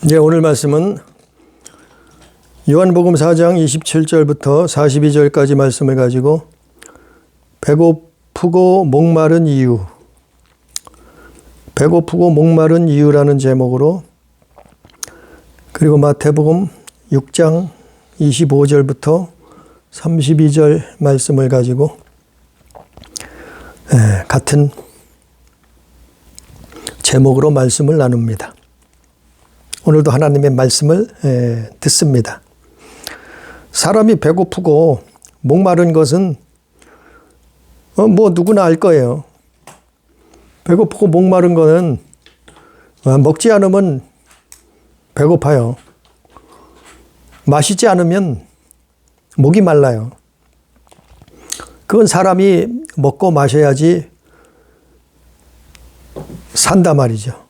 네, 오늘 말씀은 요한복음 4장 27절부터 42절까지 말씀을 가지고 배고프고 목마른 이유라는 제목으로, 그리고 마태복음 6장 25절부터 32절 말씀을 가지고 같은 제목으로 말씀을 나눕니다. 오늘도 하나님의 말씀을 듣습니다. 사람이 배고프고 목마른 것은 누구나 알 거예요. 배고프고 목마른 거는 먹지 않으면 배고파요. 마시지 않으면 목이 말라요. 그건 사람이 먹고 마셔야지 산다 말이죠.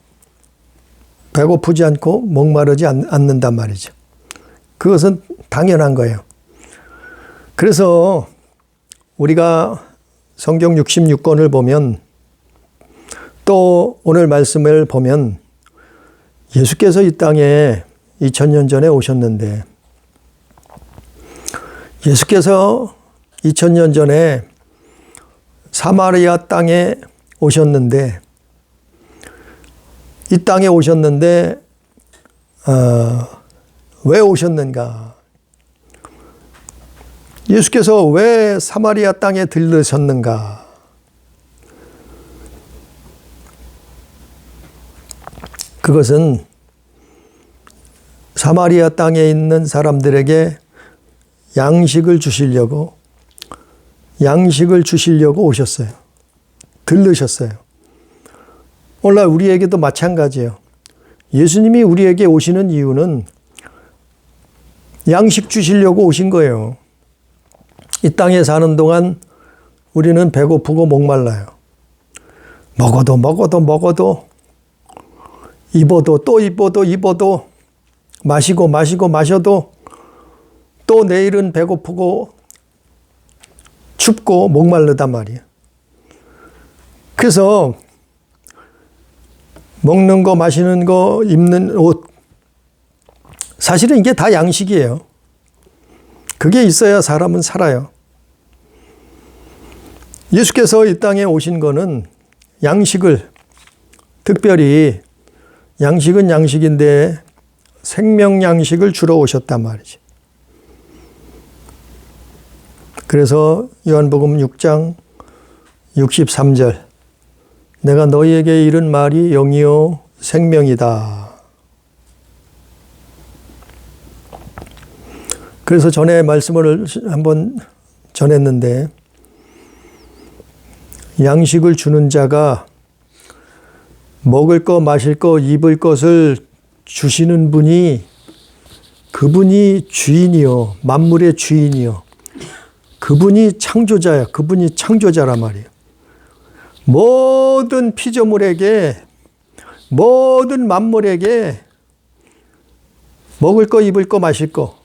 배고프지 않고 목마르지 않는단 말이죠. 그것은 당연한 거예요. 그래서 우리가 성경 66권을 보면, 또 오늘 말씀을 보면 예수께서 이 땅에 2000년 전에 오셨는데, 예수께서 2000년 전에 사마리아 땅에 오셨는데, 이 땅에 오셨는데 왜 오셨는가? 예수께서 왜 사마리아 땅에 들르셨는가? 그것은 사마리아 땅에 있는 사람들에게 양식을 주시려고 오셨어요. 들르셨어요. 오늘날 우리에게도 마찬가지예요. 예수님이 우리에게 오시는 이유는 양식 주시려고 오신 거예요. 이 땅에 사는 동안 우리는 배고프고 목말라요. 먹어도 입어도 또 입어도 마시고 마셔도 또 내일은 배고프고 춥고 목마르단 말이에요. 그래서 먹는 거, 마시는 거, 입는 옷, 사실은 이게 다 양식이에요. 그게 있어야 사람은 살아요. 예수께서 이 땅에 오신 거는 양식을, 특별히 양식은 양식인데 생명 양식을 주러 오셨단 말이지. 그래서 요한복음 6장 63절, 내가 너희에게 이른 말이 영이요 생명이다. 그래서 전에 말씀을 한번 전했는데, 양식을 주는 자가 먹을 거, 마실 거, 입을 것을 주시는 분이, 그분이 주인이요, 만물의 주인이요, 그분이 창조자야. 그분이 창조자란 말이에요. 모든 피조물에게, 모든 만물에게 먹을 거, 입을 거, 마실 거,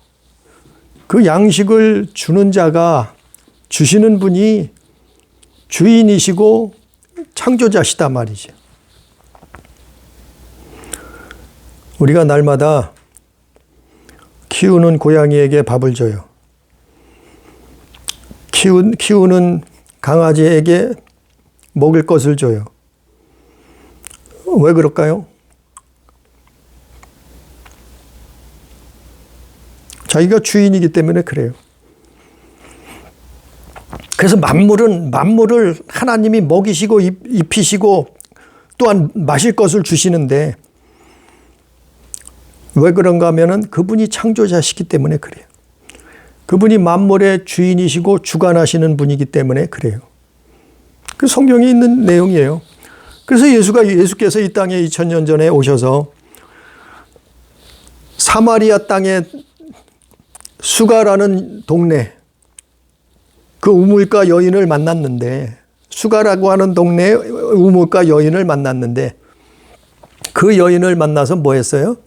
그 양식을 주는 자가, 주시는 분이 주인이시고 창조자시다 말이죠. 우리가 날마다 키우는 고양이에게 밥을 줘요. 키우는 강아지에게 먹을 것을 줘요. 왜 그럴까요? 자기가 주인이기 때문에 그래요. 그래서 만물을 하나님이 먹이시고 입히시고 또한 마실 것을 주시는데, 왜 그런가 하면은 그분이 창조자시기 때문에 그래요. 그분이 만물의 주인이시고 주관하시는 분이기 때문에 그래요. 그 성경에 있는 내용이에요. 그래서 예수께서 이 땅에 2000년 전에 오셔서 사마리아 땅에 수가라는 동네, 그 우물가 여인을 만났는데, 수가라고 하는 동네에 우물가 여인을 만났는데, 그 여인을 만나서 뭐 했어요?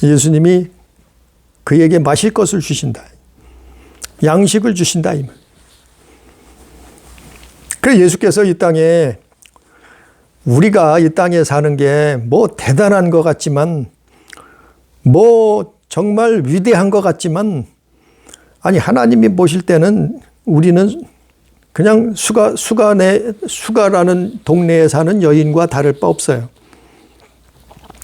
예수님이 그에게 마실 것을 주신다. 양식을 주신다. 그래서 예수께서 이 땅에 우리가 이 땅에 사는 게 뭐 대단한 것 같지만, 뭐 정말 위대한 것 같지만, 아니 하나님이 보실 때는 우리는 그냥 수가라는 동네에 사는 여인과 다를 바 없어요.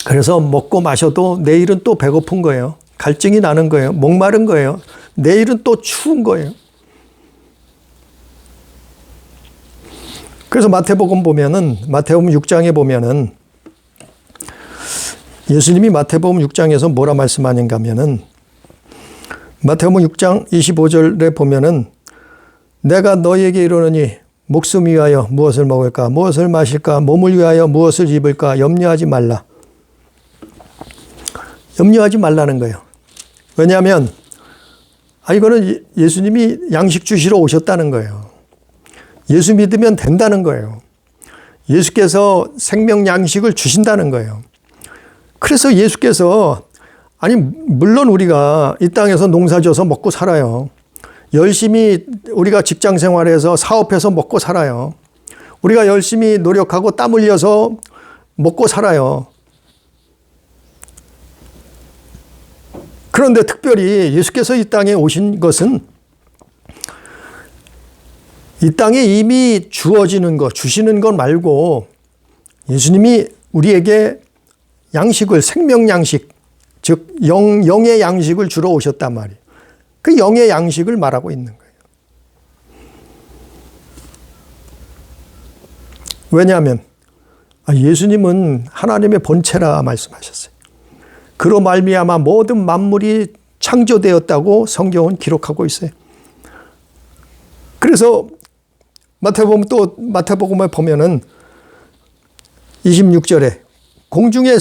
그래서 먹고 마셔도 내일은 또 배고픈 거예요. 갈증이 나는 거예요. 목마른 거예요. 내일은 또 추운 거예요. 그래서 마태복음 6장에 보면은 예수님이 마태복음 6장에서 뭐라 말씀하는가 하면은 마태복음 6장 25절에 보면은 내가 너희에게 이르노니 목숨 위하여 무엇을 먹을까 무엇을 마실까 몸을 위하여 무엇을 입을까 염려하지 말라. 염려하지 말라는 거예요. 왜냐하면 이거는 예수님이 양식 주시러 오셨다는 거예요. 예수 믿으면 된다는 거예요. 예수께서 생명 양식을 주신다는 거예요. 그래서 예수께서 물론 우리가 이 땅에서 농사져서 먹고 살아요. 열심히 우리가 직장 생활해서 사업해서 먹고 살아요. 우리가 열심히 노력하고 땀 흘려서 먹고 살아요. 그런데 특별히 예수께서 이 땅에 오신 것은 이 땅에 이미 주어지는 것, 주시는 것 말고 예수님이 우리에게 양식을, 생명 양식, 즉 영의 양식을 주러 오셨단 말이에요. 그 영의 양식을 말하고 있는 거예요. 왜냐하면 예수님은 하나님의 본체라 말씀하셨어요. 그로 말미암아 모든 만물이 창조되었다고 성경은 기록하고 있어요. 그래서 마태복음에 보면은 26절에 공중의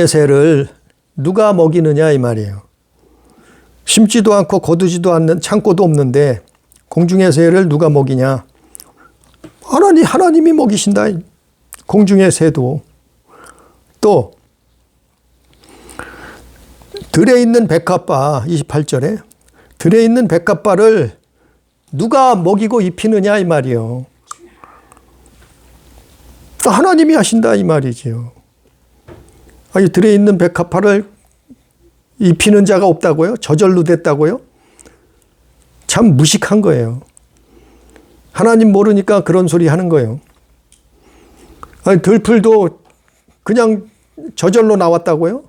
새를 누가 먹이느냐 이 말이에요. 심지도 않고 거두지도 않는 창고도 없는데 공중의 새를 누가 먹이냐? 하나님이 먹이신다. 공중의 새도. 또 들에 있는 백합바 28절에 들에 있는 백합바를 누가 먹이고 입히느냐 이 말이요. 하나님이 하신다 이 말이지요. 들에 있는 백합바를 입히는 자가 없다고요? 저절로 됐다고요? 참 무식한 거예요. 하나님 모르니까 그런 소리 하는 거예요. 들풀도 그냥 저절로 나왔다고요?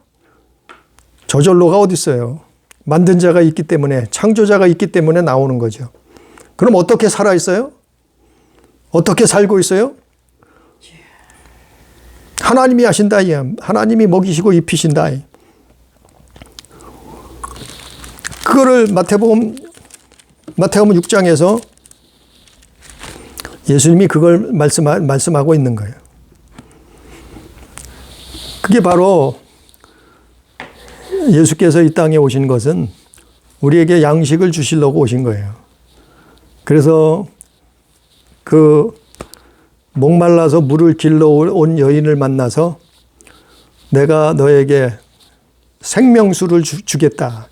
저절로가 어디 있어요? 만든 자가 있기 때문에, 창조자가 있기 때문에 나오는 거죠. 그럼 어떻게 살아 있어요? 어떻게 살고 있어요? 하나님이 하신다. 하나님이 먹이시고 입히신다. 그거를 마태복음 6장에서 예수님이 그걸 말씀하고 있는 거예요. 그게 바로 예수께서 이 땅에 오신 것은 우리에게 양식을 주시려고 오신 거예요. 그래서 그 목말라서 물을 길러 온 여인을 만나서 내가 너에게 생명수를 주겠다.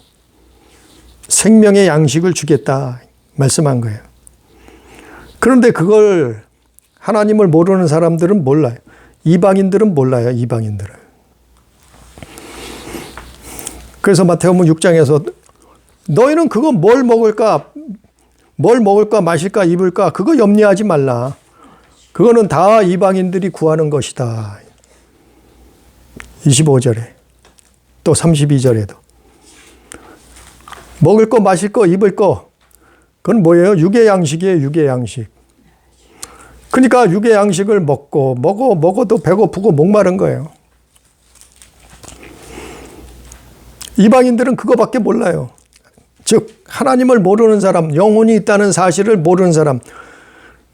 생명의 양식을 주겠다. 말씀한 거예요. 그런데 그걸 하나님을 모르는 사람들은 몰라요. 이방인들은 몰라요. 이방인들은. 그래서 마태복음 6장에서 너희는 그거 뭘 먹을까 마실까 입을까 그거 염려하지 말라. 그거는 다 이방인들이 구하는 것이다. 25절에 또 32절에도 먹을 거 마실 거 입을 거 그건 뭐예요? 육의 양식이에요. 육의 양식. 그러니까 육의 양식을 먹어도 배고프고 목마른 거예요. 이방인들은 그거밖에 몰라요. 즉 하나님을 모르는 사람, 영혼이 있다는 사실을 모르는 사람,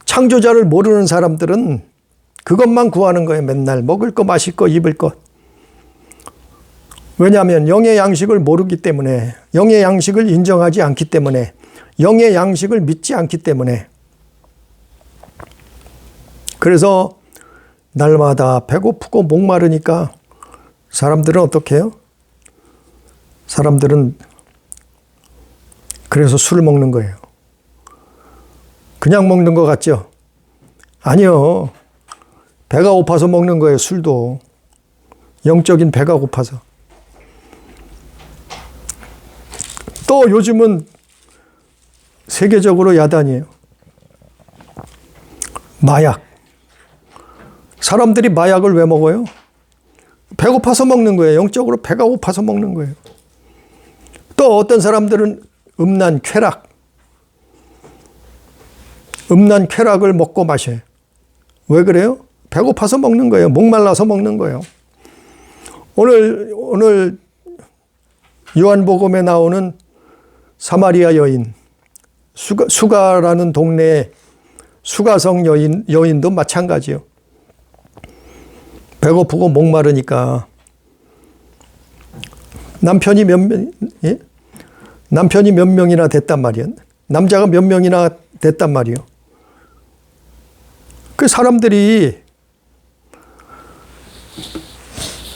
창조자를 모르는 사람들은 그것만 구하는 거예요. 맨날 먹을 거 마실 거 입을 것. 왜냐하면 영의 양식을 모르기 때문에, 영의 양식을 인정하지 않기 때문에, 영의 양식을 믿지 않기 때문에. 그래서 날마다 배고프고 목마르니까 사람들은 어떻게 해요? 사람들은 그래서 술을 먹는 거예요. 그냥 먹는 것 같죠? 아니요. 배가 고파서 먹는 거예요, 술도. 영적인 배가 고파서. 또 요즘은 세계적으로 야단이에요. 마약. 사람들이 마약을 왜 먹어요? 배고파서 먹는 거예요. 영적으로 배가 고파서 먹는 거예요. 또 어떤 사람들은 음란 쾌락을 먹고 마셔요. 왜 그래요? 배고파서 먹는 거예요. 목말라서 먹는 거예요. 오늘 요한복음에 나오는 사마리아 여인, 수가라는 동네의 수가성 여인도 마찬가지요. 배고프고 목마르니까 남편이 몇 명이나 됐단 말이에요. 남자가 몇 명이나 됐단 말이에요. 그 사람들이,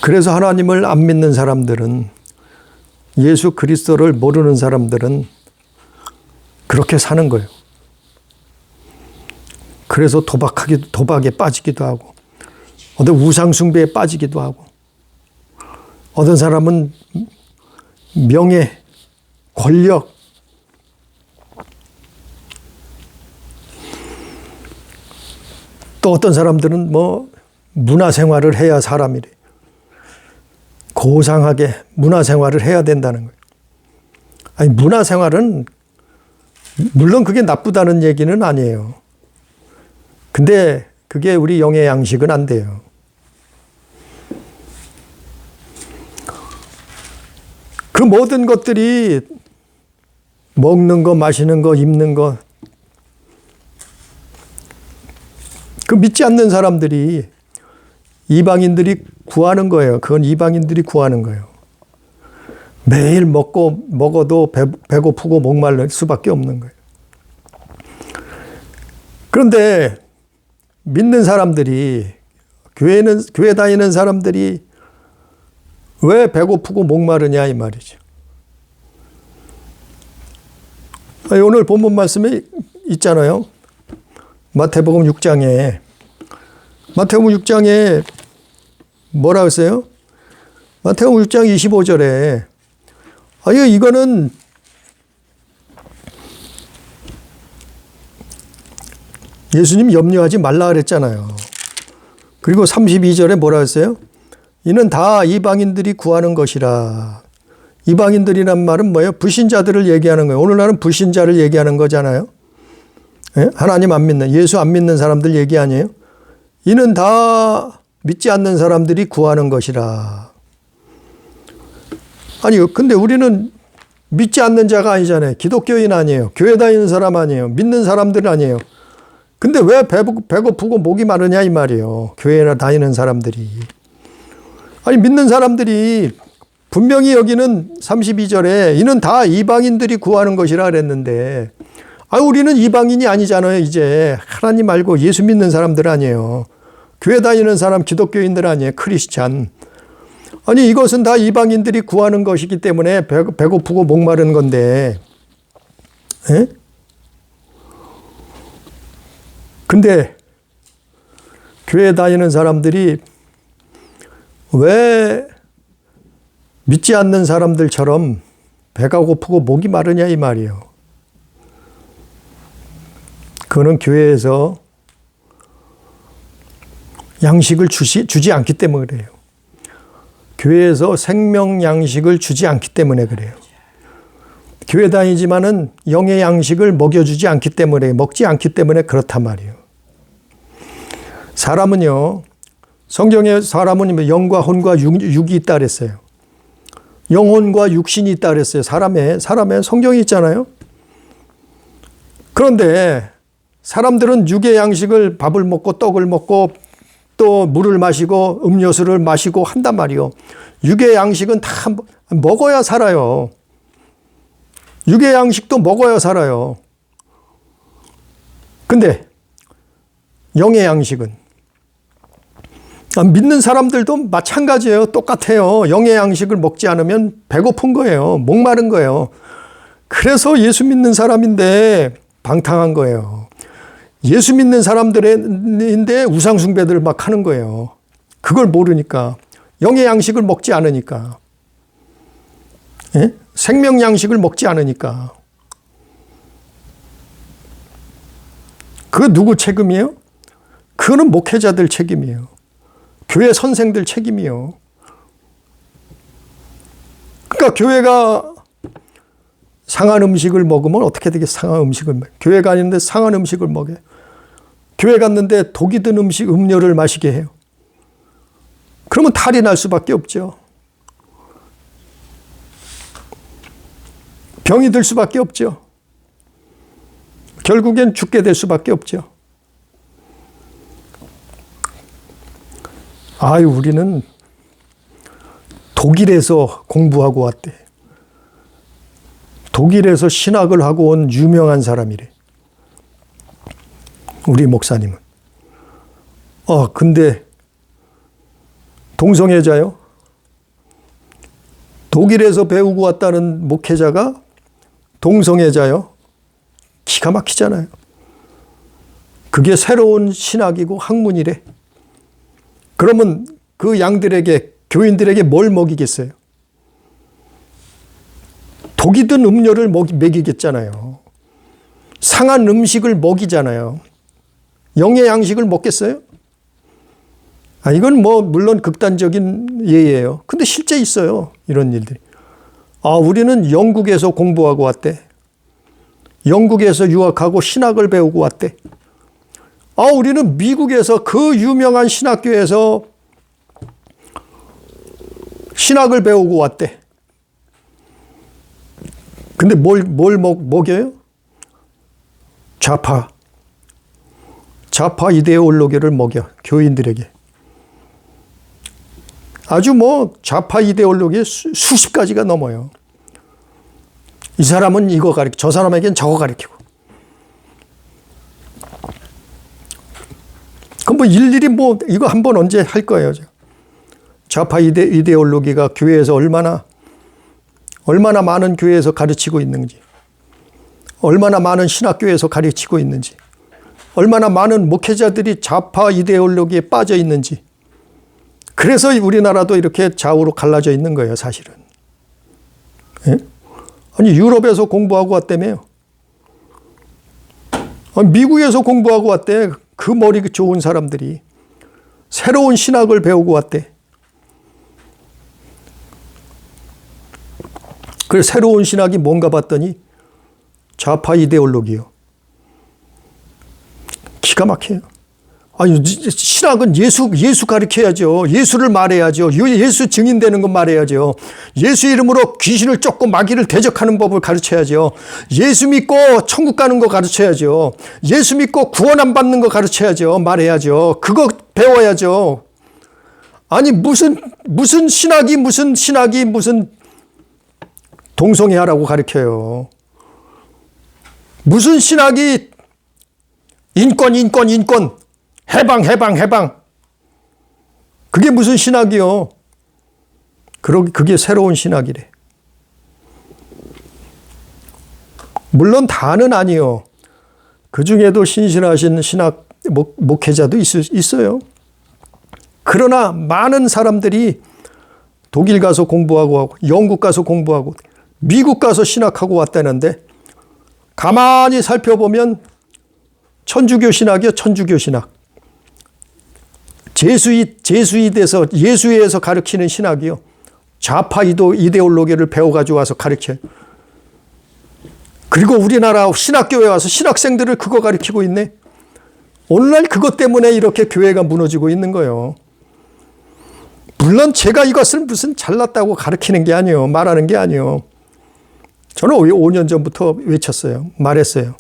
그래서 하나님을 안 믿는 사람들은, 예수 그리스도를 모르는 사람들은 그렇게 사는 거예요. 그래서 도박에 빠지기도 하고, 어떤 우상숭배에 빠지기도 하고, 어떤 사람은 명예, 권력, 또 어떤 사람들은 문화생활을 해야 사람이래. 고상하게 문화생활을 해야 된다는 거예요. 아니, 문화생활은 물론 그게 나쁘다는 얘기는 아니에요. 근데 그게 우리 영의 양식은 안 돼요. 그 모든 것들이 먹는 거, 마시는 거, 입는 거, 그 믿지 않는 사람들이, 이방인들이 구하는 거예요. 그건 이방인들이 구하는 거예요. 매일 먹어도 배고프고 목마를 수밖에 없는 거예요. 그런데 믿는 사람들이, 교회 다니는 사람들이 왜 배고프고 목마르냐 이 말이죠. 오늘 본문 말씀에 있잖아요. 마태복음 6장에 뭐라 했어요? 마태복음 6장 25절에 이거는 예수님 염려하지 말라 그랬잖아요. 그리고 32절에 뭐라 했어요? 이는 다 이방인들이 구하는 것이라. 이방인들이란 말은 뭐예요? 불신자들을 얘기하는 거예요. 오늘날은 불신자를 얘기하는 거잖아요. 예? 하나님 안 믿는, 예수 안 믿는 사람들 얘기 아니에요? 이는 다 믿지 않는 사람들이 구하는 것이라. 아니, 근데 우리는 믿지 않는 자가 아니잖아요. 기독교인 아니에요. 교회 다니는 사람 아니에요. 믿는 사람들 아니에요. 근데 왜 배고프고 목이 마르냐 이 말이에요. 교회나 다니는 사람들이. 아니, 믿는 사람들이 분명히 여기는 32절에 이는 다 이방인들이 구하는 것이라 그랬는데, 우리는 이방인이 아니잖아요. 이제 하나님 말고 예수 믿는 사람들 아니에요. 교회 다니는 사람, 기독교인들 아니에요. 크리스찬. 아니, 이것은 다 이방인들이 구하는 것이기 때문에 배고프고 목마른 건데, 에? 근데 교회 다니는 사람들이 왜 믿지 않는 사람들처럼 배가 고프고 목이 마르냐 이 말이에요. 그거는 교회에서 양식을 주지 않기 때문에 그래요. 교회에서 생명 양식을 주지 않기 때문에 그래요. 교회 다니지만은 영의 양식을 먹여주지 않기 때문에, 먹지 않기 때문에 그렇단 말이에요. 사람은요, 성경에 사람은 영과 혼과 육이 있다 그랬어요. 영혼과 육신이 있다 그랬어요. 사람의 성경이 있잖아요. 그런데 사람들은 육의 양식을, 밥을 먹고 떡을 먹고 또 물을 마시고 음료수를 마시고 한단 말이에요. 육의 양식은 다 먹어야 살아요. 육의 양식도 먹어야 살아요. 근데 영의 양식은, 믿는 사람들도 마찬가지예요. 똑같아요. 영의 양식을 먹지 않으면 배고픈 거예요. 목마른 거예요. 그래서 예수 믿는 사람인데 방탕한 거예요. 예수 믿는 사람들인데 우상숭배들을 막 하는 거예요. 그걸 모르니까. 영의 양식을 먹지 않으니까. 예? 생명 양식을 먹지 않으니까. 그거 누구 책임이에요? 그거는 목회자들 책임이에요. 교회 선생들 책임이에요. 그러니까 교회가 상한 음식을 먹으면 어떻게 되게 상한 음식을 먹어요. 교회 가는데 상한 음식을 먹여요. 교회 갔는데 독이 든 음료를 마시게 해요. 그러면 탈이 날 수밖에 없죠. 병이 들 수밖에 없죠. 결국엔 죽게 될 수밖에 없죠. 아유, 우리는 독일에서 공부하고 왔대. 독일에서 신학을 하고 온 유명한 사람이래. 우리 목사님은. 근데 동성애자요? 독일에서 배우고 왔다는 목회자가 동성애자요? 기가 막히잖아요. 그게 새로운 신학이고 학문이래. 그러면 그 양들에게, 교인들에게 뭘 먹이겠어요? 독이 든 음료를 먹이겠잖아요. 상한 음식을 먹이잖아요. 영의 양식을 먹겠어요? 이건 물론 극단적인 예예요. 근데 실제 있어요. 이런 일들이. 우리는 영국에서 공부하고 왔대. 영국에서 유학하고 신학을 배우고 왔대. 우리는 미국에서 그 유명한 신학교에서 신학을 배우고 왔대. 근데 뭘 먹여요? 좌파 이데올로기를 먹여, 교인들에게. 아주 좌파 이데올로기에 수십 가지가 넘어요. 이 사람은 이거 가르치고, 저 사람에겐 저거 가르치고. 그럼 일일이 이거 한번 언제 할 거예요. 좌파 이데올로기가 교회에서 얼마나 많은 교회에서 가르치고 있는지, 얼마나 많은 신학교에서 가르치고 있는지, 얼마나 많은 목회자들이 좌파 이데올로기에 빠져 있는지. 그래서 우리나라도 이렇게 좌우로 갈라져 있는 거예요, 사실은. 예? 유럽에서 공부하고 왔다며요. 미국에서 공부하고 왔대. 그 머리 좋은 사람들이 새로운 신학을 배우고 왔대. 그 새로운 신학이 뭔가 봤더니 좌파 이데올로기요. 기가 막혀요. 신학은 예수 가르쳐야죠. 예수를 말해야죠. 예수 증인되는 것 말해야죠. 예수 이름으로 귀신을 쫓고 마귀를 대적하는 법을 가르쳐야죠. 예수 믿고 천국 가는 거 가르쳐야죠. 예수 믿고 구원 안 받는 거 가르쳐야죠. 말해야죠. 그거 배워야죠. 무슨 신학이 무슨 동성애하라고 가르쳐요. 무슨 신학이 인권 해방 그게 무슨 신학이요? 그게 새로운 신학이래. 물론 다는 아니요. 그 중에도 신실하신 신학 목회자도 있어요. 그러나 많은 사람들이 독일 가서 공부하고 하고, 영국 가서 공부하고, 미국 가서 신학하고 왔다는데, 가만히 살펴보면 천주교 신학이요, 천주교 신학. 제수잇에서, 예수회에서 가르치는 신학이요. 좌파 이데올로기를 배워가지고 와서 가르쳐요. 그리고 우리나라 신학교에 와서 신학생들을 그거 가르치고 있네. 오늘날 그것 때문에 이렇게 교회가 무너지고 있는 거예요. 물론 제가 이것을 무슨 잘났다고 가르치는 게 아니에요. 말하는 게 아니에요. 저는 5년 전부터 외쳤어요. 말했어요.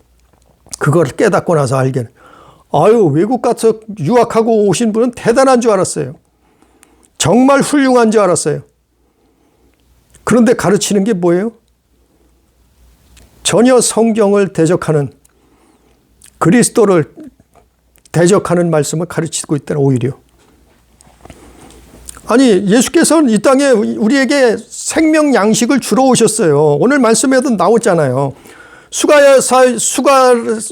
그걸 깨닫고 나서 알게는. 외국 가서 유학하고 오신 분은 대단한 줄 알았어요. 정말 훌륭한 줄 알았어요. 그런데 가르치는 게 뭐예요? 전혀 성경을 대적하는, 그리스도를 대적하는 말씀을 가르치고 있다는, 오히려. 예수께서는 이 땅에 우리에게 생명 양식을 주러 오셨어요. 오늘 말씀에도 나왔잖아요.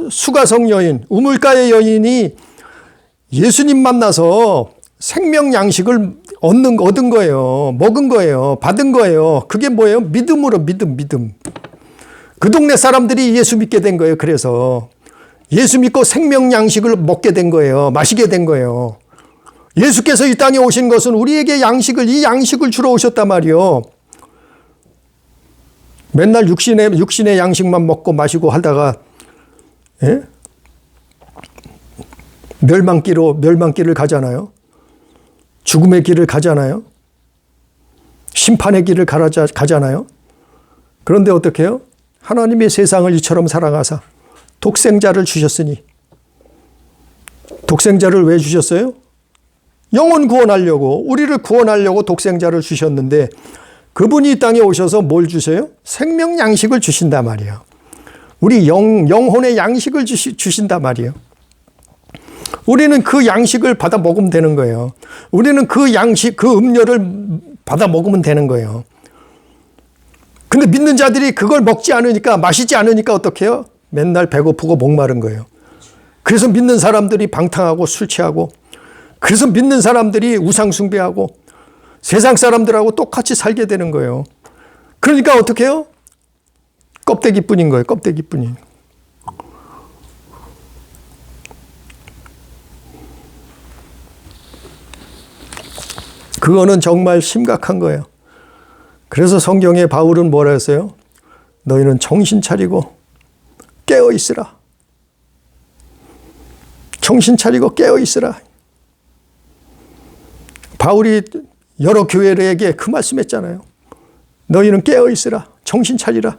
수가성 여인, 우물가의 여인이 예수님 만나서 생명 양식을 얻은 거예요. 먹은 거예요. 받은 거예요. 그게 뭐예요? 믿음으로 믿음. 그 동네 사람들이 예수 믿게 된 거예요. 그래서 예수 믿고 생명 양식을 먹게 된 거예요. 마시게 된 거예요. 예수께서 이 땅에 오신 것은 우리에게 이 양식을 주러 오셨단 말이요. 맨날 육신의 양식만 먹고 마시고 하다가, 예? 멸망길을 가잖아요. 죽음의 길을 가잖아요. 심판의 길을 가잖아요. 그런데 어떻게 해요? 하나님의 세상을 이처럼 사랑하사 독생자를 주셨으니. 독생자를 왜 주셨어요? 영혼 구원하려고, 우리를 구원하려고 독생자를 주셨는데 그분이 이 땅에 오셔서 뭘 주세요? 생명 양식을 주신단 말이에요. 우리 영혼의 양식을 주신단 말이에요. 우리는 그 양식을 받아 먹으면 되는 거예요. 우리는 그 음료를 받아 먹으면 되는 거예요. 근데 믿는 자들이 그걸 먹지 않으니까, 마시지 않으니까 어떻게 해요? 맨날 배고프고 목마른 거예요. 그래서 믿는 사람들이 방탕하고 술 취하고, 그래서 믿는 사람들이 우상 숭배하고 세상 사람들하고 똑같이 살게 되는 거예요. 그러니까 어떻게 해요? 껍데기뿐인 거예요. 껍데기뿐인. 그거는 정말 심각한 거예요. 그래서 성경에 바울은 뭐라 했어요? 너희는 정신 차리고 깨어 있으라. 정신 차리고 깨어 있으라. 바울이 여러 교회들에게 그 말씀했잖아요. 너희는 깨어 있으라. 정신 차리라.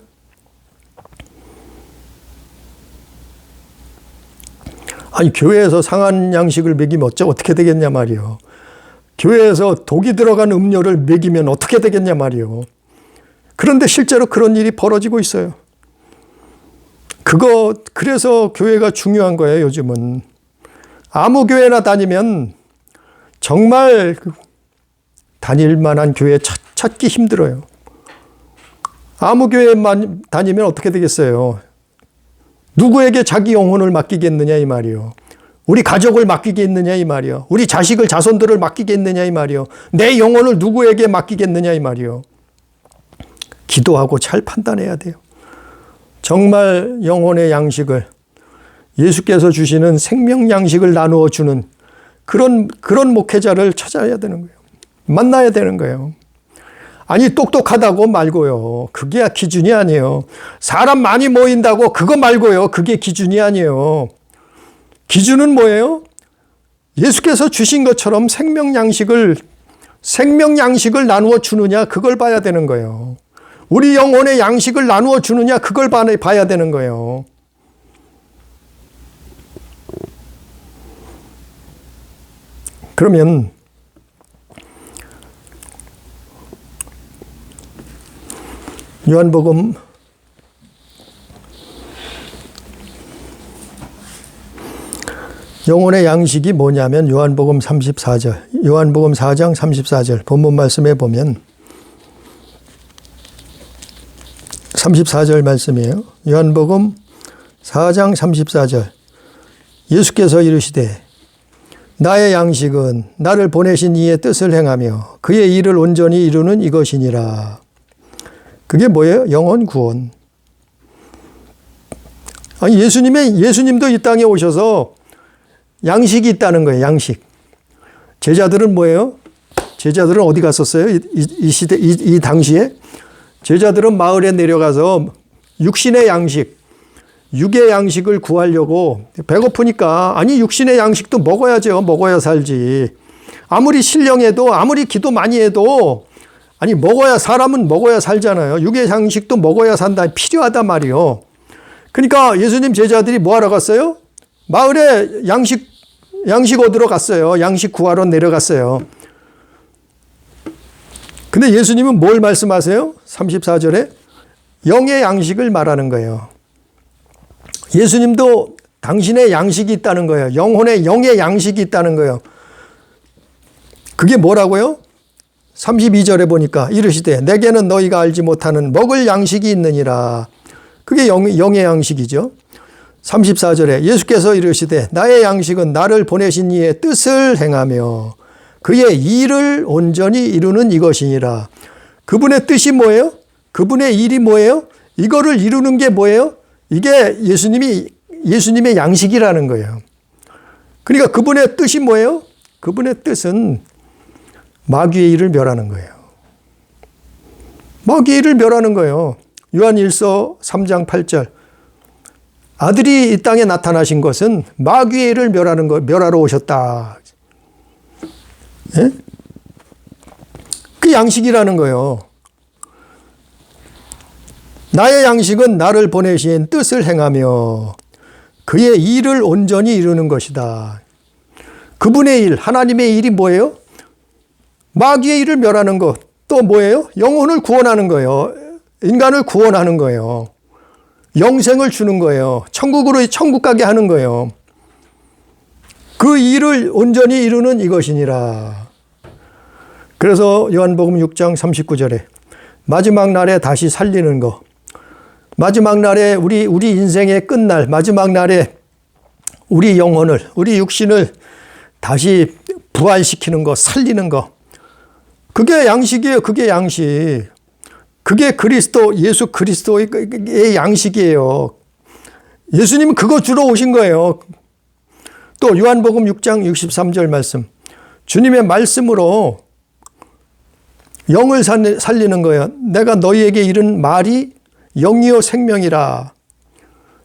아니, 교회에서 상한 양식을 먹이면 어떻게 되겠냐 말이요. 교회에서 독이 들어간 음료를 먹이면 어떻게 되겠냐 말이요. 그런데 실제로 그런 일이 벌어지고 있어요. 그래서 교회가 중요한 거예요, 요즘은. 아무 교회나 다니면 정말 다닐 만한 교회 찾기 힘들어요. 아무 교회만 다니면 어떻게 되겠어요? 누구에게 자기 영혼을 맡기겠느냐 이 말이요. 우리 가족을 맡기겠느냐 이 말이요. 우리 자손들을 맡기겠느냐 이 말이요. 내 영혼을 누구에게 맡기겠느냐 이 말이요. 기도하고 잘 판단해야 돼요. 정말 영혼의 양식을, 예수께서 주시는 생명 양식을 나누어 주는 그런 목회자를 찾아야 되는 거예요. 만나야 되는 거예요. 아니, 똑똑하다고 말고요. 그게 기준이 아니에요. 사람 많이 모인다고 그거 말고요. 그게 기준이 아니에요. 기준은 뭐예요? 예수께서 주신 것처럼 생명 양식을 나누어 주느냐, 그걸 봐야 되는 거예요. 우리 영혼의 양식을 나누어 주느냐, 그걸 봐야 되는 거예요. 그러면 요한복음 4장 34절 본문 말씀에 보면 34절 말씀이에요. 요한복음 4장 34절. 예수께서 이르시되 나의 양식은 나를 보내신 이의 뜻을 행하며 그의 일을 온전히 이루는 이것이니라. 그게 뭐예요? 영혼 구원. 아니, 예수님도 이 땅에 오셔서 양식이 있다는 거예요. 양식. 제자들은 뭐예요? 제자들은 어디 갔었어요? 이 당시에? 제자들은 마을에 내려가서 육신의 양식, 육의 양식을 구하려고 배고프니까, 아니, 육신의 양식도 먹어야죠. 먹어야 살지. 아무리 신령해도, 아무리 기도 많이 해도, 아니, 사람은 먹어야 살잖아요. 육의 양식도 먹어야 산다. 필요하단 말이요. 그러니까 예수님 제자들이 뭐 하러 갔어요? 마을에 양식 얻으러 갔어요. 양식 구하러 내려갔어요. 근데 예수님은 뭘 말씀하세요? 34절에 영의 양식을 말하는 거예요. 예수님도 당신의 양식이 있다는 거예요. 영의 양식이 있다는 거예요. 그게 뭐라고요? 32절에 보니까 이르시되 내게는 너희가 알지 못하는 먹을 양식이 있느니라. 그게 영의 양식이죠. 34절에 예수께서 이르시되 나의 양식은 나를 보내신 이의 뜻을 행하며 그의 일을 온전히 이루는 이것이니라. 그분의 뜻이 뭐예요? 그분의 일이 뭐예요? 이거를 이루는 게 뭐예요? 이게 예수님의 양식이라는 거예요. 그러니까 그분의 뜻이 뭐예요? 그분의 뜻은 마귀의 일을 멸하는 거예요. 마귀의 일을 멸하는 거예요. 요한일서 3장 8절. 아들이 이 땅에 나타나신 것은 마귀의 일을 멸하러 오셨다. 예? 그 양식이라는 거예요. 나의 양식은 나를 보내신 뜻을 행하며 그의 일을 온전히 이루는 것이다. 그분의 일, 하나님의 일이 뭐예요? 마귀의 일을 멸하는 것. 또 뭐예요? 영혼을 구원하는 거예요. 인간을 구원하는 거예요. 영생을 주는 거예요. 천국 가게 하는 거예요. 그 일을 온전히 이루는 이것이니라. 그래서 요한복음 6장 39절에 마지막 날에 다시 살리는 거. 마지막 날에 우리 인생의 끝날, 마지막 날에 우리 영혼을, 우리 육신을 다시 부활시키는 거, 살리는 거. 그게 양식이에요. 그게 양식. 그게 예수 그리스도의 양식이에요. 예수님은 그거 주러 오신 거예요. 또 요한복음 6장 63절 말씀. 주님의 말씀으로 영을 살리는 거예요. 내가 너희에게 이른 말이 영이요 생명이라.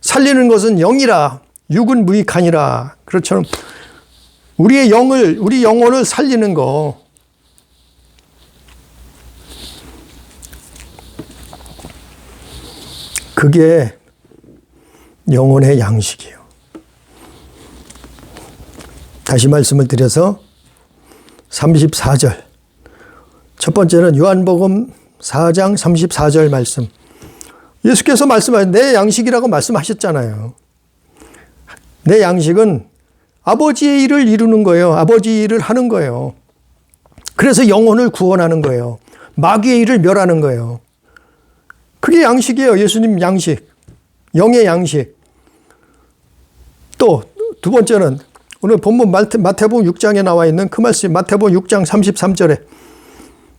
살리는 것은 영이라. 육은 무익하니라. 그렇죠. 우리 영혼을 살리는 거. 그게 영혼의 양식이에요. 다시 말씀을 드려서 34절. 첫 번째는 요한복음 4장 34절 말씀. 예수께서 말씀하신 내 양식이라고 말씀하셨잖아요. 내 양식은 아버지의 일을 이루는 거예요. 아버지의 일을 하는 거예요. 그래서 영혼을 구원하는 거예요. 마귀의 일을 멸하는 거예요. 그게 양식이에요. 예수님 양식. 영의 양식. 또 두 번째는 오늘 본문 마태복음 6장에 나와 있는 그 말씀, 마태복음 6장 33절에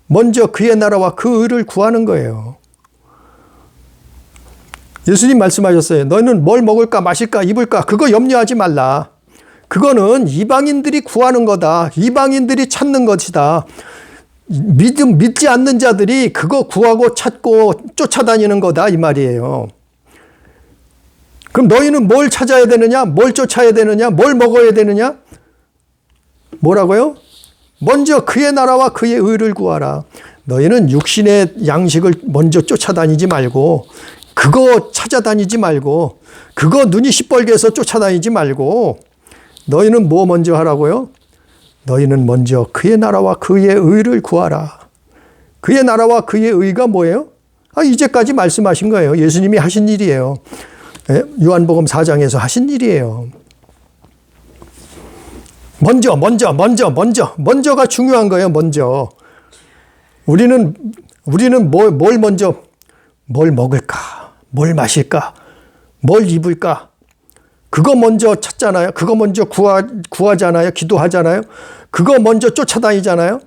먼저 그의 나라와 그 의를 구하는 거예요. 예수님 말씀하셨어요. 너희는 뭘 먹을까 마실까 입을까 그거 염려하지 말라. 그거는 이방인들이 구하는 거다. 이방인들이 찾는 것이다. 믿지 않는 자들이 그거 구하고 찾고 쫓아다니는 거다 이 말이에요. 그럼 너희는 뭘 찾아야 되느냐? 뭘 쫓아야 되느냐? 뭘 먹어야 되느냐? 뭐라고요? 먼저 그의 나라와 그의 의를 구하라. 너희는 육신의 양식을 먼저 쫓아다니지 말고 그거 찾아다니지 말고 그거 눈이 시뻘게 해서 쫓아다니지 말고 너희는 뭐 먼저 하라고요? 너희는 먼저 그의 나라와 그의 의를 구하라. 그의 나라와 그의 의가 뭐예요? 이제까지 말씀하신 거예요. 예수님이 하신 일이에요. 요한복음 4장에서 하신 일이에요. 먼저가 중요한 거예요. 먼저. 우리는 뭘 먼저, 뭘 먹을까? 뭘 마실까? 뭘 입을까? 그거 먼저 찾잖아요. 그거 먼저 구하잖아요. 기도하잖아요. 그거 먼저 쫓아다니잖아요.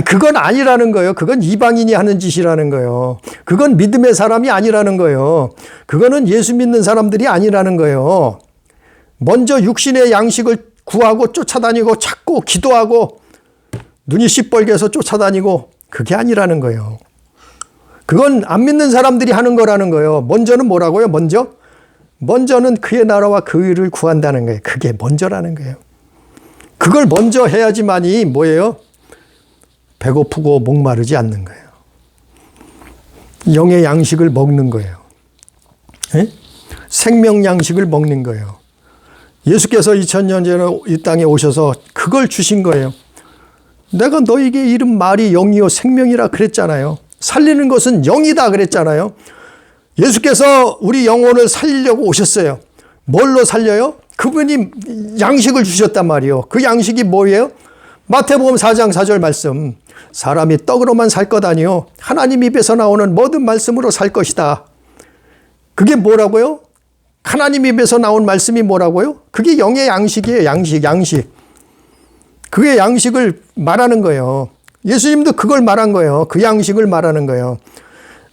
그건 아니라는 거예요. 그건 이방인이 하는 짓이라는 거예요. 그건 믿음의 사람이 아니라는 거예요. 그거는 예수 믿는 사람들이 아니라는 거예요. 먼저 육신의 양식을 구하고 쫓아다니고 찾고 기도하고 눈이 시뻘게 해서 쫓아다니고 그게 아니라는 거예요. 그건 안 믿는 사람들이 하는 거라는 거예요. 먼저는 뭐라고요? 먼저는 그의 나라와 그 의를 구한다는 거예요. 그게 먼저라는 거예요. 그걸 먼저 해야지만이 뭐예요? 배고프고 목마르지 않는 거예요. 영의 양식을 먹는 거예요. 생명 양식을 먹는 거예요. 예수께서 2000년 전에 이 땅에 오셔서 그걸 주신 거예요. 내가 너에게 이른 말이 영이요 생명이라 그랬잖아요. 살리는 것은 영이다 그랬잖아요. 예수께서 우리 영혼을 살리려고 오셨어요. 뭘로 살려요? 그분이 양식을 주셨단 말이에요. 그 양식이 뭐예요? 마태복음 4장 4절 말씀. 사람이 떡으로만 살 것 아니요 하나님 입에서 나오는 모든 말씀으로 살 것이다. 그게 뭐라고요? 하나님 입에서 나온 말씀이 뭐라고요? 그게 영의 양식이에요. 양식. 그게 양식을 말하는 거예요. 예수님도 그걸 말한 거예요. 그 양식을 말하는 거예요.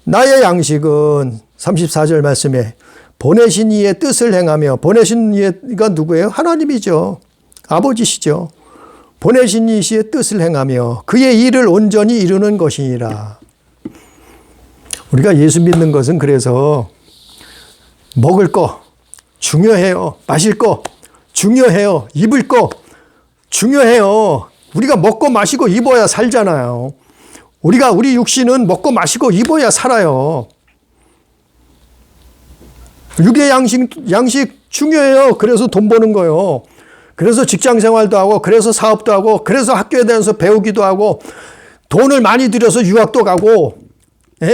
나의 양식은 34절 말씀에 보내신 이의 뜻을 행하며, 보내신 이가 누구예요? 하나님이죠. 아버지시죠. 보내신 이의 뜻을 행하며 그의 일을 온전히 이루는 것이니라. 우리가 예수 믿는 것은 그래서 먹을 거 중요해요. 마실 거 중요해요. 입을 거 중요해요. 우리가 먹고 마시고 입어야 살잖아요. 우리 육신은 먹고 마시고 입어야 살아요. 육의 양식 중요해요. 그래서 돈 버는 거요. 그래서 직장 생활도 하고, 그래서 사업도 하고, 그래서 학교에 대해서 배우기도 하고, 돈을 많이 들여서 유학도 가고,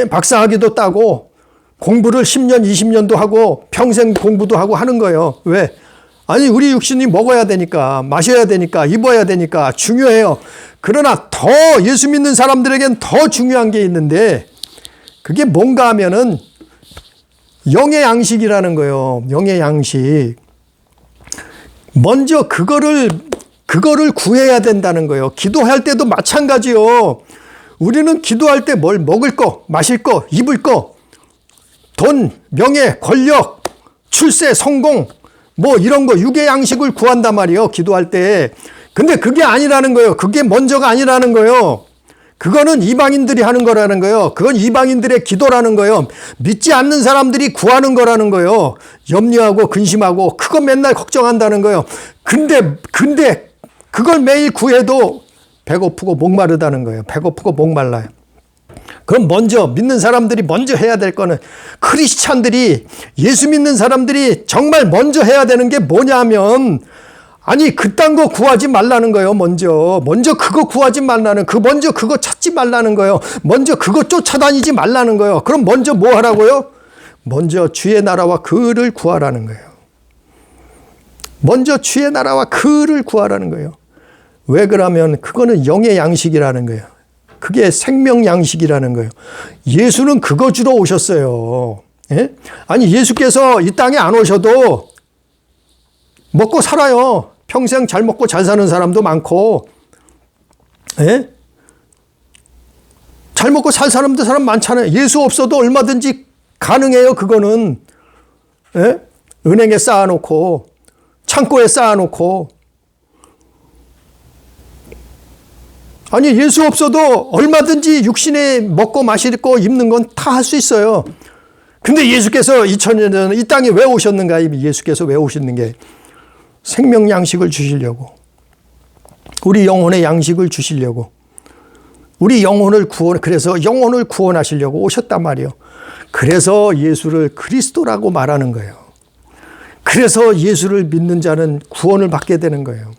박사학위도 따고, 공부를 10년, 20년도 하고, 평생 공부도 하고 하는 거예요. 왜? 아니, 우리 육신이 먹어야 되니까, 마셔야 되니까, 입어야 되니까 중요해요. 그러나 더 예수 믿는 사람들에겐 더 중요한 게 있는데, 그게 뭔가 하면은 영의 양식이라는 거예요. 영의 양식. 먼저 그거를 구해야 된다는 거예요. 기도할 때도 마찬가지요. 우리는 기도할 때 뭘 먹을 거, 마실 거, 입을 거, 돈, 명예, 권력, 출세, 성공, 뭐 이런 거, 육의 양식을 구한단 말이에요. 기도할 때. 근데 그게 아니라는 거예요. 그게 먼저가 아니라는 거예요. 그거는 이방인들이 하는 거라는 거예요. 그건 이방인들의 기도라는 거예요. 믿지 않는 사람들이 구하는 거라는 거예요. 염려하고 근심하고 그거 맨날 걱정한다는 거예요. 근데 그걸 매일 구해도 배고프고 목마르다는 거예요. 배고프고 목말라요. 그럼 먼저 믿는 사람들이 먼저 해야 될 거는, 크리스찬들이, 예수 믿는 사람들이 정말 먼저 해야 되는 게 뭐냐면, 아니 그딴 거 구하지 말라는 거예요. 먼저 그거 구하지 말라는, 먼저 그거 찾지 말라는 거예요. 먼저 그거 쫓아다니지 말라는 거예요. 그럼 먼저 뭐 하라고요? 먼저 주의 나라와 그를 구하라는 거예요. 먼저 주의 나라와 그를 구하라는 거예요. 왜 그러면 그거는 영의 양식이라는 거예요. 그게 생명 양식이라는 거예요. 예수는 그거 주러 오셨어요. 예? 아니 예수께서 이 땅에 안 오셔도 먹고 살아요. 평생 잘 먹고 잘 사는 사람도 많고, 예? 잘 먹고 살 사람도 사람 많잖아요. 예수 없어도 얼마든지 가능해요. 그거는, 예? 은행에 쌓아놓고, 창고에 쌓아놓고, 아니 예수 없어도 얼마든지 육신에 먹고 마시고 입는 건 다 할 수 있어요. 근데 예수께서 2000년 전 이 땅에 왜 오셨는가? 예수께서 왜 오셨는 게 생명 양식을 주시려고, 우리 영혼의 양식을 주시려고, 우리 영혼을 그래서 영혼을 구원하시려고 오셨단 말이에요. 그래서 예수를 그리스도라고 말하는 거예요. 그래서 예수를 믿는 자는 구원을 받게 되는 거예요.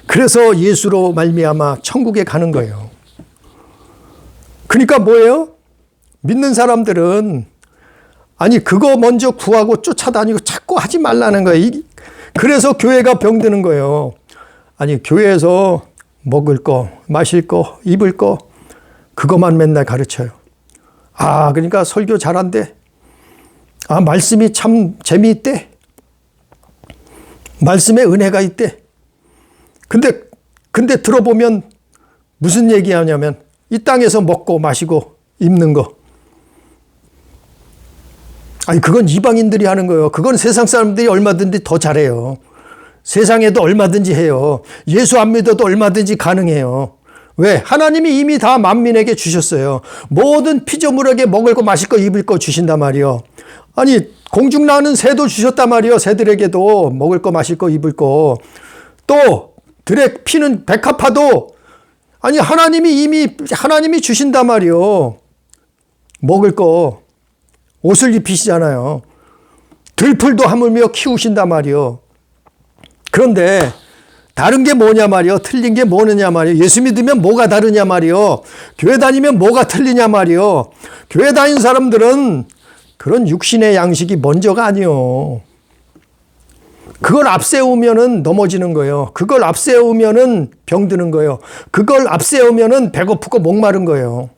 그래서 예수로 말미암아 천국에 가는 거예요. 그러니까 뭐예요? 믿는 사람들은 아니 그거 먼저 구하고 쫓아다니고 자꾸 하지 말라는 거예요. 그래서 교회가 병드는 거예요. 아니 교회에서 먹을 거, 마실 거, 입을 거 그것만 맨날 가르쳐요. 아 그러니까 설교 잘한대. 아 말씀이 참 재미있대. 말씀에 은혜가 있대. 근데 들어보면 무슨 얘기하냐면 이 땅에서 먹고 마시고 입는 거. 아니 그건 이방인들이 하는 거예요. 그건 세상 사람들이 얼마든지 더 잘해요. 세상에도 얼마든지 해요. 예수 안 믿어도 얼마든지 가능해요. 왜? 하나님이 이미 다 만민에게 주셨어요. 모든 피조물에게 먹을 거 마실 거 입을 거 주신단 말이요. 아니 공중 나는 새도 주셨단 말이요. 새들에게도 먹을 거 마실 거 입을 거. 또 들에 피는 백합화도 아니 하나님이 주신단 말이요. 먹을 거 옷을 입히시잖아요. 들풀도 하물며 키우신단 말이요. 그런데 다른 게 뭐냐 말이요. 틀린 게 뭐느냐 말이요. 예수 믿으면 뭐가 다르냐 말이요. 교회 다니면 뭐가 틀리냐 말이요. 교회 다니는 사람들은 그런 육신의 양식이 먼저가 아니요. 그걸 앞세우면은 넘어지는 거예요. 그걸 앞세우면은 병드는 거예요. 그걸 앞세우면은 배고프고 목마른 거예요.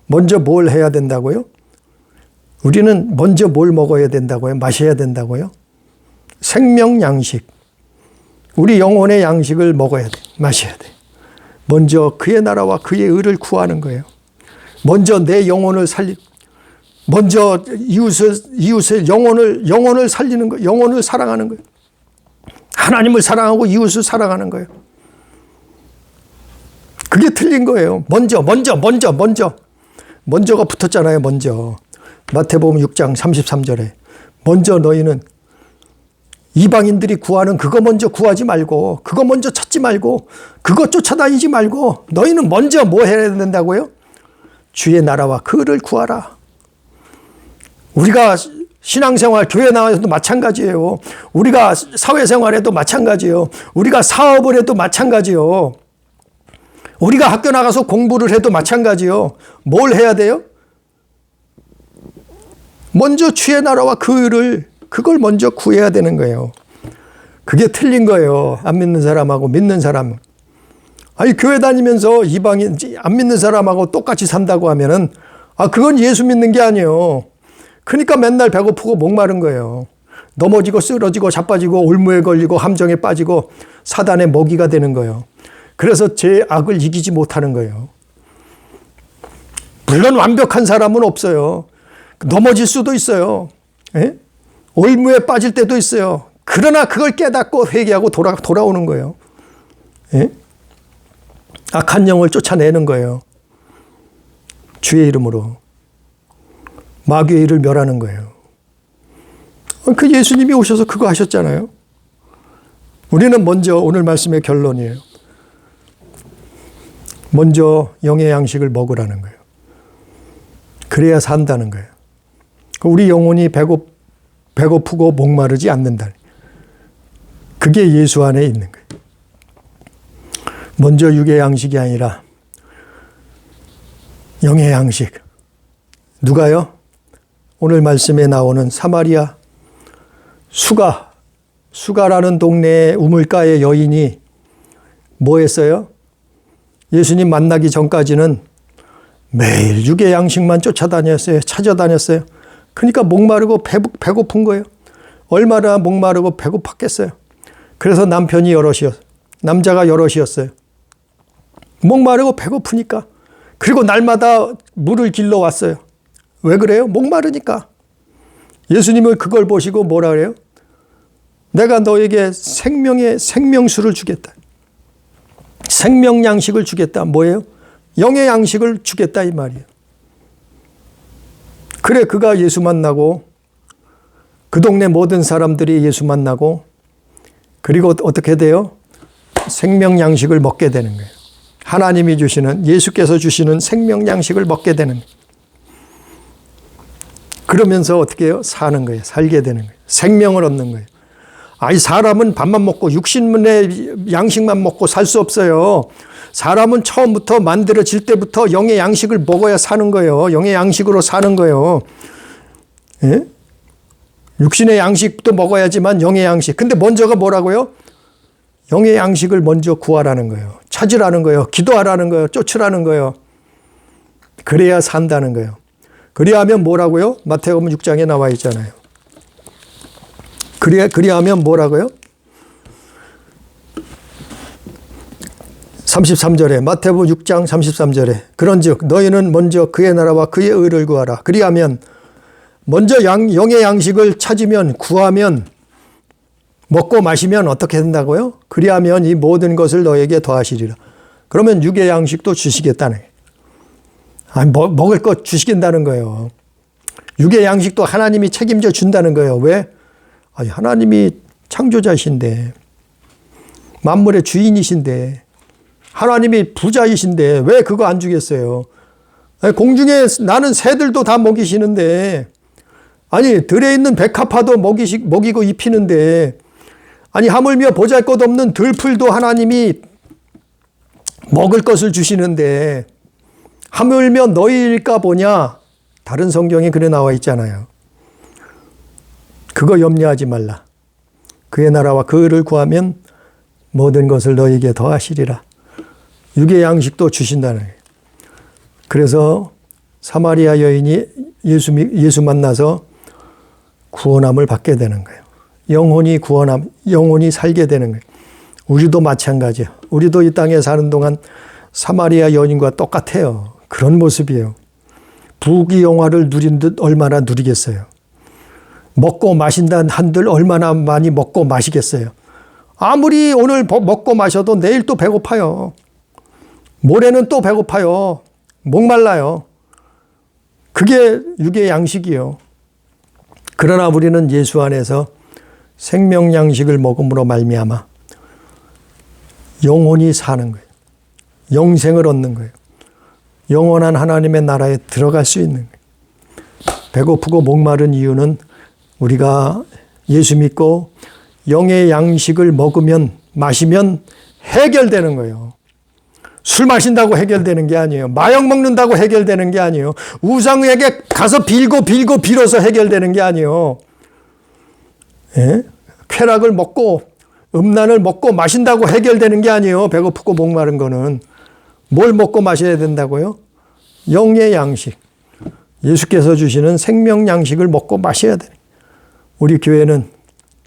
먼저 뭘 해야 된다고요? 우리는 먼저 뭘 먹어야 된다고요? 마셔야 된다고요? 생명 양식. 우리 영혼의 양식을 먹어야 돼. 마셔야 돼. 먼저 그의 나라와 그의 의를 구하는 거예요. 먼저 내 영혼을 먼저 이웃의 영혼을 살리는 거예요. 영혼을 사랑하는 거예요. 하나님을 사랑하고 이웃을 사랑하는 거예요. 그게 틀린 거예요. 먼저가 붙었잖아요. 먼저. 마태복음 6장 33절에 먼저 너희는 이방인들이 구하는 그거 먼저 구하지 말고, 그거 먼저 찾지 말고, 그거 쫓아다니지 말고, 너희는 먼저 뭐 해야 된다고요? 주의 나라와 그를 구하라. 우리가 신앙생활, 교회 나와서도 마찬가지예요. 우리가 사회생활에도 마찬가지예요. 우리가 사업을 해도 마찬가지예요. 우리가 학교 나가서 공부를 해도 마찬가지예요. 뭘 해야 돼요? 먼저 주의 나라와 그걸 먼저 구해야 되는 거예요. 그게 틀린 거예요. 안 믿는 사람하고 믿는 사람. 아니, 교회 다니면서 이방인, 안 믿는 사람하고 똑같이 산다고 하면은, 그건 예수 믿는 게 아니에요. 그러니까 맨날 배고프고 목마른 거예요. 넘어지고 쓰러지고 자빠지고 올무에 걸리고 함정에 빠지고 사단의 먹이가 되는 거예요. 그래서 제 악을 이기지 못하는 거예요. 물론 완벽한 사람은 없어요. 넘어질 수도 있어요. 예? 올무에 빠질 때도 있어요. 그러나 그걸 깨닫고 회개하고 돌아오는 거예요. 예? 악한 영을 쫓아내는 거예요. 주의 이름으로. 마귀의 일을 멸하는 거예요. 그 예수님이 오셔서 그거 하셨잖아요. 우리는 먼저 오늘 말씀의 결론이에요. 먼저 영의 양식을 먹으라는 거예요. 그래야 산다는 거예요. 우리 영혼이 배고프고 목마르지 않는다. 그게 예수 안에 있는 거예요. 먼저 육의 양식이 아니라 영의 양식. 누가요? 오늘 말씀에 나오는 사마리아 수가라는 동네의 우물가의 여인이 뭐 했어요? 예수님 만나기 전까지는 매일 육의 양식만 찾아다녔어요. 그러니까 목마르고 배고픈 거예요. 얼마나 목마르고 배고팠겠어요. 그래서 남자가 여럿이었어요. 목마르고 배고프니까. 그리고 날마다 물을 길러 왔어요. 왜 그래요? 목마르니까. 예수님은 그걸 보시고 뭐라 그래요? 내가 너에게 생명수를 주겠다. 생명 양식을 주겠다. 뭐예요? 영의 양식을 주겠다 이 말이에요. 그래, 그가 예수 만나고 그 동네 모든 사람들이 예수 만나고 그리고 어떻게 돼요? 생명 양식을 먹게 되는 거예요. 하나님이 주시는, 예수께서 주시는 생명 양식을 먹게 되는 거예요. 그러면서 어떻게 해요? 사는 거예요. 살게 되는 거예요. 생명을 얻는 거예요. 사람은 밥만 먹고 육신의 양식만 먹고 살 수 없어요. 사람은 처음부터 만들어질 때부터 영의 양식을 먹어야 사는 거예요. 영의 양식으로 사는 거예요. 예? 육신의 양식도 먹어야지만 영의 양식. 근데 먼저가 뭐라고요? 영의 양식을 먼저 구하라는 거예요. 찾으라는 거예요. 기도하라는 거예요. 쫓으라는 거예요. 그래야 산다는 거예요. 그래야 하면 뭐라고요? 마태복음 6장에 나와 있잖아요. 그래야 하면 뭐라고요? 33절에 마태복음 6장 33절에 그런즉 너희는 먼저 그의 나라와 그의 의를 구하라. 그리하면 먼저 영의 양식을 찾으면 구하면 먹고 마시면 어떻게 된다고요? 그리하면 이 모든 것을 너에게 더하시리라. 그러면 육의 양식도 주시겠다는 거예요. 먹을 것 주시겠다는 거예요. 육의 양식도 하나님이 책임져 준다는 거예요. 왜? 하나님이 창조자이신데, 만물의 주인이신데, 하나님이 부자이신데 왜 그거 안 주겠어요? 공중에 나는 새들도 다 먹이시는데, 들에 있는 백합화도 먹이고 입히는데, 하물며 보잘것없는 들풀도 하나님이 먹을 것을 주시는데, 하물며 너희일까 보냐? 다른 성경에 그래 나와 있잖아요. 그거 염려하지 말라. 그의 나라와 그 의를 구하면 모든 것을 너희에게 더하시리라. 육의 양식도 주신다는 거예요. 그래서 사마리아 여인이 예수 만나서 구원함을 받게 되는 거예요. 영혼이 구원함, 영혼이 살게 되는 거예요. 우리도 마찬가지예요. 우리도 이 땅에 사는 동안 사마리아 여인과 똑같아요. 그런 모습이에요. 부귀영화를 누린 듯 얼마나 누리겠어요. 먹고 마신다는 한들 얼마나 많이 먹고 마시겠어요. 아무리 오늘 먹고 마셔도 내일 또 배고파요. 모레는 또 배고파요. 목말라요. 그게 육의 양식이요. 그러나 우리는 예수 안에서 생명 양식을 먹음으로 말미암아 영혼이 사는 거예요. 영생을 얻는 거예요. 영원한 하나님의 나라에 들어갈 수 있는 거예요. 배고프고 목마른 이유는 우리가 예수 믿고 영의 양식을 먹으면 마시면 해결되는 거예요. 술 마신다고 해결되는 게 아니에요. 마약 먹는다고 해결되는 게 아니에요. 우상에게 가서 빌어서 해결되는 게 아니에요. 예? 쾌락을 먹고 음란을 먹고 마신다고 해결되는 게 아니에요. 배고프고 목마른 거는. 뭘 먹고 마셔야 된다고요? 영의 양식. 예수께서 주시는 생명 양식을 먹고 마셔야 돼요. 우리 교회는,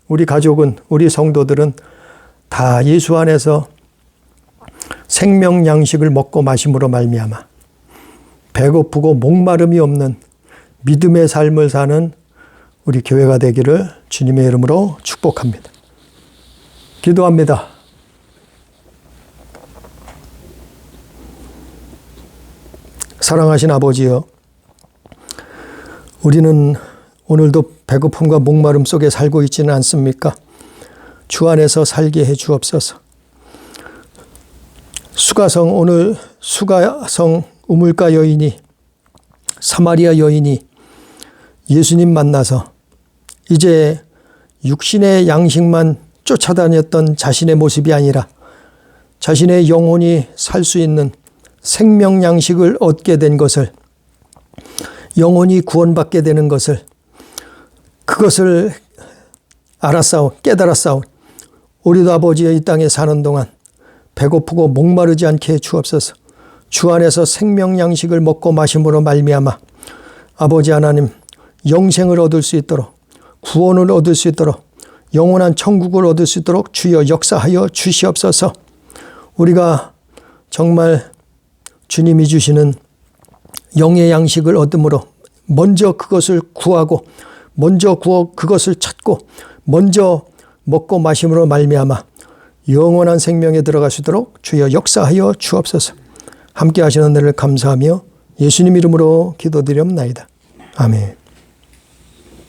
우리 가족은, 우리 성도들은 다 예수 안에서 생명 양식을 먹고 마심으로 말미암아 배고프고 목마름이 없는 믿음의 삶을 사는 우리 교회가 되기를 주님의 이름으로 축복합니다. 기도합니다. 사랑하신 아버지여, 우리는 오늘도 배고픔과 목마름 속에 살고 있지는 않습니까? 주 안에서 살게 해 주옵소서. 오늘 수가성 우물가 여인이, 사마리아 여인이 예수님 만나서 이제 육신의 양식만 쫓아다녔던 자신의 모습이 아니라 자신의 영혼이 살 수 있는 생명 양식을 얻게 된 것을, 영혼이 구원받게 되는 것을, 그것을 깨달았사온 우리도 아버지의 이 땅에 사는 동안 배고프고 목마르지 않게 해 주옵소서. 주 안에서 생명 양식을 먹고 마심으로 말미암아 아버지 하나님 영생을 얻을 수 있도록, 구원을 얻을 수 있도록, 영원한 천국을 얻을 수 있도록 주여 역사하여 주시옵소서. 우리가 정말 주님이 주시는 영의 양식을 얻음으로 먼저 그것을 구하고, 먼저 그것을 찾고, 먼저 먹고 마심으로 말미암아 영원한 생명에 들어갈 수 있도록 주여 역사하여 주옵소서. 함께 하시는 은혜를 감사하며 예수님 이름으로 기도드리옵나이다. 아멘.